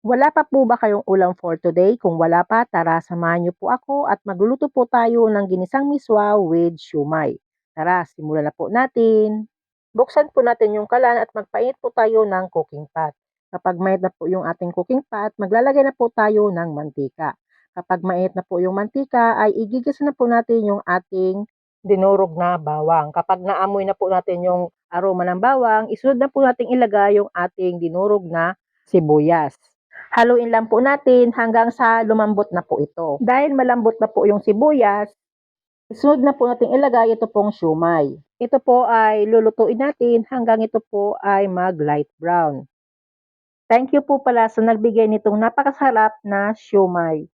Wala pa po ba kayong ulam for today? Kung wala pa, tara samahan niyo po ako at magluluto po tayo ng ginisang miswa with siomai. Tara, simulan na po natin. Buksan po natin yung kalan at magpainit po tayo ng cooking pot. Kapag mainit na po yung ating cooking pot, maglalagay na po tayo ng mantika. Kapag mainit na po yung mantika, ay igigisa na po natin yung ating dinurog na bawang. Kapag naamoy na po natin yung aroma ng bawang, isunod na po natin ilagay yung ating dinurog na sibuyas. Haluin lang po natin hanggang sa lumambot na po ito. Dahil malambot na po yung sibuyas, isunod na po natin ilagay ito pong siomai. Ito po ay lulutuin natin hanggang ito po ay mag light brown. Thank you po pala sa nagbigay nitong napakasarap na siomai.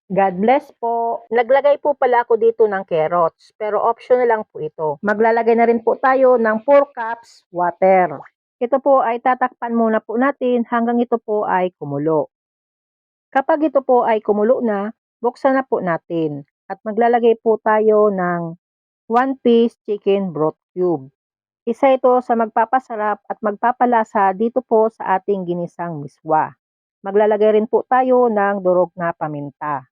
God bless po. Naglagay po pala ako dito ng carrots, pero optional lang po ito. Maglalagay na rin po tayo ng 4 cups water. Ito po ay tatakpan muna po natin hanggang ito po ay kumulo. Kapag ito po ay kumulo na, buksan na po natin at maglalagay po tayo ng 1 piece chicken broth cube. Isa ito sa magpapasarap at magpapalasa dito po sa ating ginisang miswa. Maglalagay rin po tayo ng durog na paminta.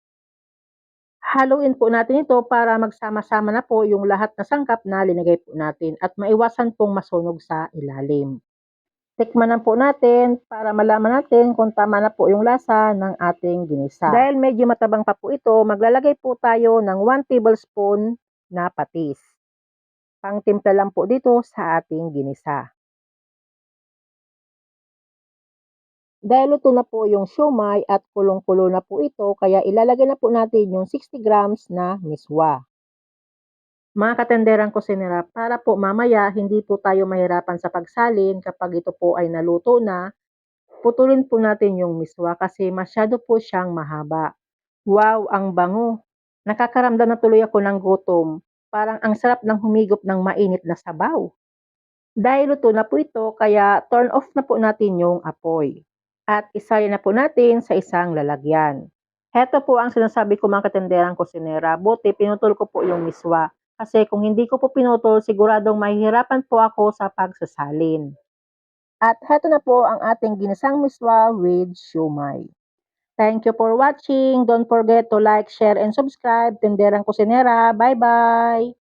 Haluin po natin ito para magsama-sama na po yung lahat na sangkap na linagay po natin at maiwasan pong masunog sa ilalim. Tikman na po natin para malaman natin kung tama na po yung lasa ng ating ginisa. Dahil medyo matabang pa po ito, maglalagay po tayo ng 1 tablespoon na patis. Pangtimpla lang po dito sa ating ginisa. Dahil luto na po yung siomai at kulong-kulo na po ito, kaya ilalagay na po natin yung 60 grams na miswa. Mga katenderang kusinera, para po mamaya hindi po tayo mahirapan sa pagsalin kapag ito po ay naluto na, putulin po natin yung miswa kasi masyado po siyang mahaba. Wow, ang bango! Nakakaramdam na tuloy ako ng gutom. Parang ang sarap ng humigop ng mainit na sabaw. Dahil luto na po ito, kaya turn off na po natin yung apoy. At isalin na po natin sa isang lalagyan. Heto po ang sinasabi ko mga katenderang kusinera. Buti pinutol ko po yung miswa. Kasi kung hindi ko po pinutol, siguradong mahihirapan po ako sa pagsasalin. At heto na po ang ating ginisang miswa with siomai. Thank you for watching. Don't forget to like, share, and subscribe. Tenderang Kusinera. Bye-bye!